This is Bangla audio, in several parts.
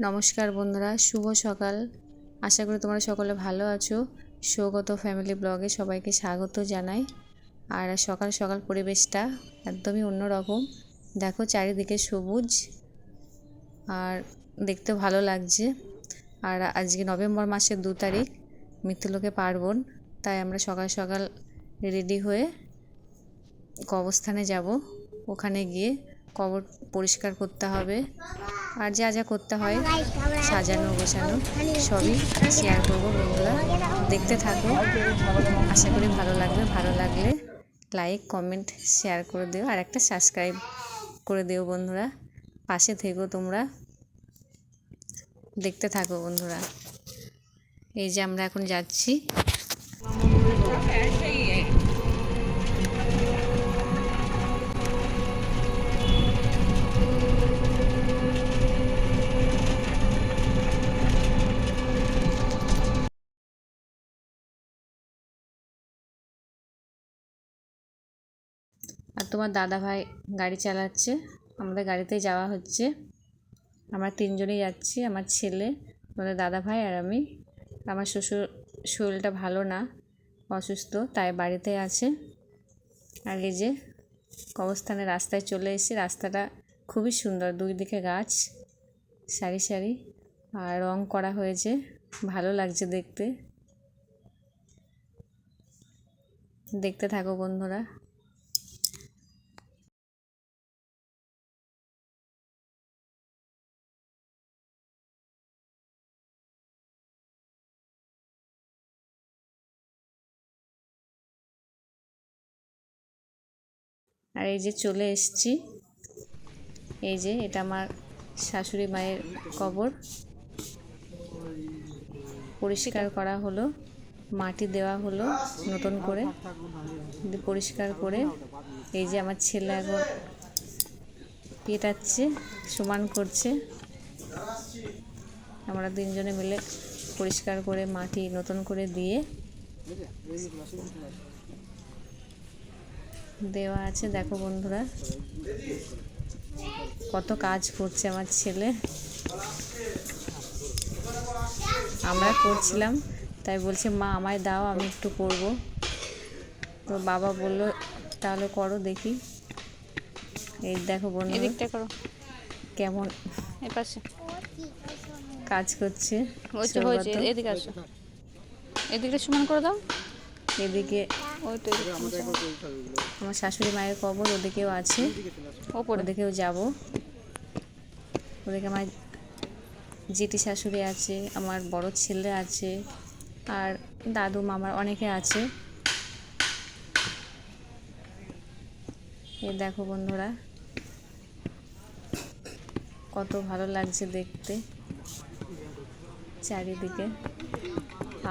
নমস্কার বন্ধুরা, শুভ সকাল। আশা করি তোমরা সকলে ভালো আছো। সৌগত ফ্যামিলি ব্লগে সবাইকে স্বাগত জানাই। আর সকাল সকাল পরিবেশটা একদমই অন্যরকম। দেখো চারিদিকে সবুজ আর দেখতে ভালো লাগছে। আর আজকে নভেম্বর মাসের 2 তারিখ, মৃত্যুলোকে পার্বণ। তাই আমরা সকাল সকাল রেডি হয়ে কবরস্থানে যাব। ওখানে গিয়ে কবর পরিষ্কার করতে হবে আর যা যা করতে হয় সাজানো গোছানো সবই শেয়ার করব। বন্ধুরা দেখতে থাকো, আশা করি ভালো লাগবে। ভালো লাগলে লাইক কমেন্ট শেয়ার করে দিও আর একটা সাবস্ক্রাইব করে দিও। বন্ধুরা পাশে থেকো, তোমরা দেখতে থাকো। বন্ধুরা এই যে আমরা এখন যাচ্ছি। আর তোমার দাদা ভাই গাড়ি চালাচ্ছে, আমাদের গাড়িতেই যাওয়া হচ্ছে। আমরা তিনজনেই যাচ্ছি, আমার ছেলে, আমাদের দাদা ভাই আর আমি। আমার শ্বশুর শরীরটা ভালো না, অসুস্থ, তাই বাড়িতে আছে। আর এই যে কবরস্থানের রাস্তায় চলে এসেছি। রাস্তাটা খুবই সুন্দর, দুই দিকে গাছ সারি সারি আর রং করা হয়েছে, ভালো লাগছে দেখতে। দেখতে থাকো বন্ধুরা। আর এই যে চলে এসেছি, এই যে এটা আমার শাশুড়ি মায়ের কবর। পরিষ্কার করা হলো, মাটি দেওয়া হলো নতুন করে, পরিষ্কার করে। এই যে আমার ছেলে এখন পেটাচ্ছে, সমান করছে। আমরা তিনজনে মিলে পরিষ্কার করে মাটি নতুন করে দিয়ে দেওয়া আছে। দেখো বন্ধুরা কত কাজ করছে আমার ছেলে। আমরা করছিলাম, তাই বলছে মা আমায় দাও, আমি একটু করব। তো বাবা বলল তাহলে করো দেখি। এই দেখো বন্ধুরা করো কেমন এপাশে কাজ করছে। হয়েছে, এদিকে আসো, এদিকে সমান করে দাও। এদিকে ওই তো আমার শাশুড়ি মায়ের কবর, ওদিকেও আছে, ওপরে ওদিকেও যাব। ওদিকে আমার জেঠি শাশুড়ি আছে, আমার বড় ছেলে আছে, আর দাদু মামার অনেকে আছে। এই দেখো বন্ধুরা কত ভালো লাগছে দেখতে চারিদিকে।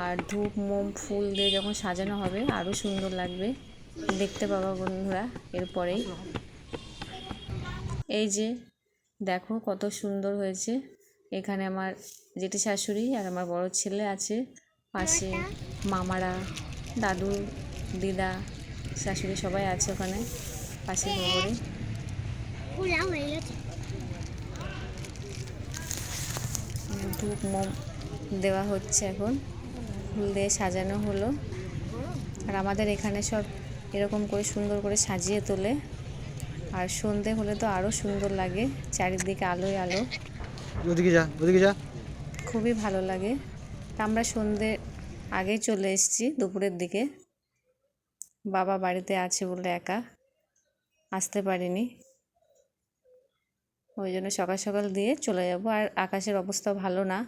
আর ধূপ মোম ফুল দিয়ে যখন সাজানো হবে আরও সুন্দর লাগবে, দেখতে পাবা বন্ধুরা এরপরেই। এই যে দেখো কত সুন্দর হয়েছে। এখানে আমার জেঠি শাশুড়ি আর আমার বড় ছেলে আছে, পাশে মামারা, দাদু, দিদা, শাশুড়ি সবাই আছে ওখানে পাশে কবরে। ধূপ মোম দেওয়া হচ্ছে, এখন ফুল দিয়ে সাজানো হলো। আর আমাদের এখানে সব এরকম করে সুন্দর করে সাজিয়ে তোলে। আর সন্ধে হলে তো আরও সুন্দর লাগে, চারিদিকে আলোয় আলো, ওদিকে যা, ওদিকে যা। খুবই ভালো লাগে। আমরা সন্ধে আগেই চলে এসেছি, দুপুরের দিকে। বাবা বাড়িতে আছে বলে একা আসতে পারিনি, ওই জন্য সকাল সকাল দিয়ে চলে যাব। আর আকাশের অবস্থা ভালো না,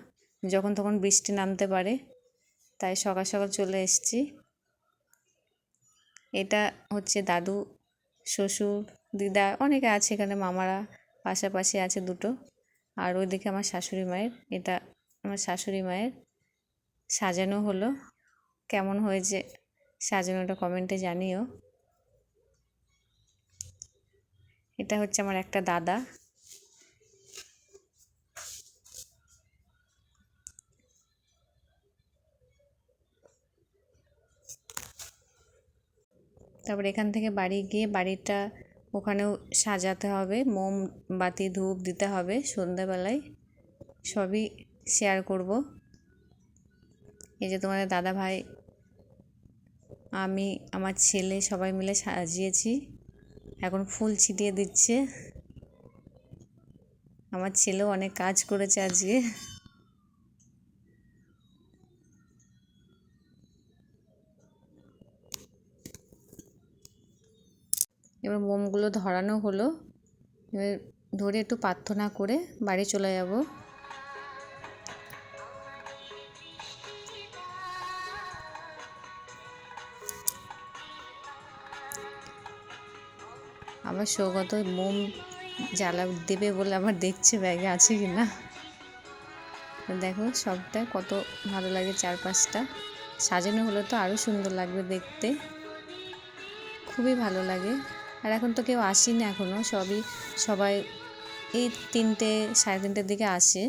যখন তখন বৃষ্টি নামতে পারে, তাই সকাল সকাল চলে এসেছি। এটা হচ্ছে দাদু, শ্বশুর, দিদা, অনেকে আছে এখানে, মামারা পাশাপাশি আছে দুটো। আর ওইদিকে আমার শাশুড়ি মায়ের, এটা আমার শাশুড়ি মায়ের সাজানো হলো। কেমন হয়েছে সাজানোটা কমেন্টে জানিও। এটা হচ্ছে আমার একটা দাদা। তারপর এখান থেকে বাড়ি গিয়ে বাড়িটা ওখানেও সাজাতে হবে, মোমবাতি ধূপ দিতে হবে সন্ধ্যাবেলায়। সবই শেয়ার করব। এই যে তোমাদের দাদা ভাই, আমি, আমার ছেলে সবাই মিলে সাজিয়েছি। এখন ফুল ছিটিয়ে দিচ্ছে। আমার ছেলেও অনেক কাজ করেছে আজকে। এবার মোমগুলো ধরানো হলো। এবার ধরে একটু প্রার্থনা করে বাড়ি চলে যাব। আবার সৌগত মোম জ্বালা দেবে বলে আবার দেখছে ব্যাগে আছে কি না। দেখো সবটা কত ভালো লাগে, চারপাশটা সাজানো হলে তো আরও সুন্দর লাগবে দেখতে, খুবই ভালো লাগে। আর এখন তো কেউ আসেনি এখনও, সবাই এই 3টে সাড়ে 3টের দিকে আসে,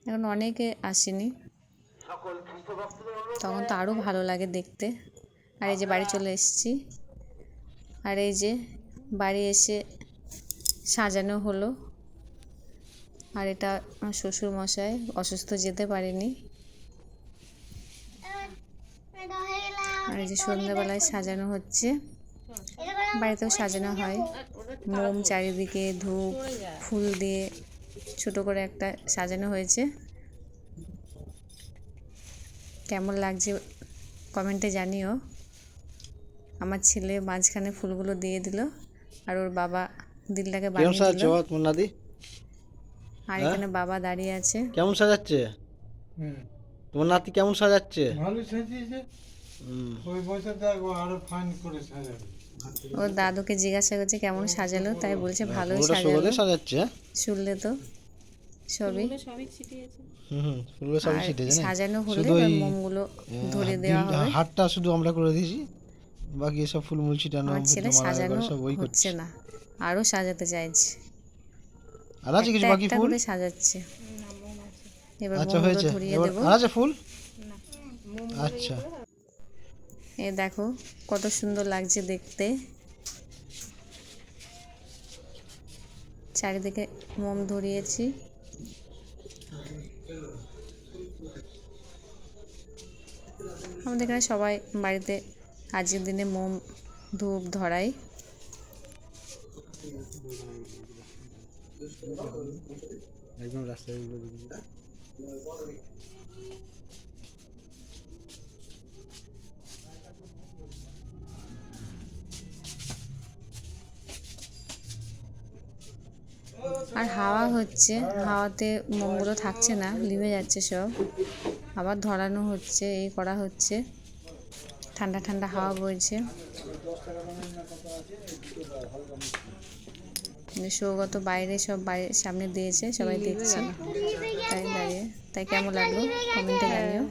এখন অনেকে আসেনি, তখন তো আরও ভালো লাগে দেখতে। আর এই যে বাড়ি চলে এসেছি, আর এই যে বাড়ি এসে সাজানো হলো। আর এটা আমার শ্বশুর মশাই অসুস্থ, যেতে পারেনি। আর এই যে সন্ধ্যাবেলায় সাজানো হচ্ছে, বাড়িতেও সাজানো হয়, মোম চারিদিকে, ধূপ ফুল দিয়ে ছোট করে একটা সাজানো হয়েছে। কেমন লাগছে কমেন্টে জানিও। আমার ছেলে মাঝখানে ফুলগুলো দিয়ে দিল, আর ওর বাবা দিলটাকে বানিয়ে দিল। আর এখানে বাবা দাঁড়িয়ে আছে। কেমন সাজাচ্ছে তোমার নাতি? কেমন সাজাচ্ছে? ভালো সাজিয়েছে। ওই বছর দেখো আরো ফাইন করে সাজাবে। ওর দাদুকে জিজ্ঞাসা করছে কেমন সাজালো, তাই বলছে ভালোই পুরোটা সাজালো। সৌগতে সাজাচ্ছে। শুনলে তো সবই। ফুলগুলো সবই আর ছিটেছে না, সাজানো হলে শুধু এবার ওই মোমগুলো ধরে দেওয়া হবে। হাতটা শুধু আমরা করে দিয়েছি, বাকি এসব ফুলমুল ছিটানো আমার ছেলে সাজানো সব ওই হচ্ছে করছে। না, আরো সাজাতে চাইছে, আর আছে কিছু একটা বাকি একটা ফুল? করে সাজাচ্ছে। এবার আচ্ছা মোমগুলো হয়েছে, ধরিয়ে এবার দেবো। আর আছে ফুল? আচ্ছা এ দেখো কত সুন্দর লাগছে দেখতে, চারিদিকে মোম ধরিয়েছি। আমাদের এখানে সবাই বাড়িতে আজকের দিনে মোম ধূপ ধরাই। একদম রাস্তায় আর হাওয়া হচ্ছে, হাওয়াতে মোমগুলো থাকছে না, লিভে যাচ্ছে সব, আবার ধরানো হচ্ছে, এই করা হচ্ছে। ঠান্ডা ঠান্ডা হাওয়া বইছে। সৌগত বাইরে, সব বাড়ির সামনে দিয়েছে, সবাই দেখছে, তাই দাঁড়িয়ে। তাই কেমন লাগলো কমেন্টে জানিও।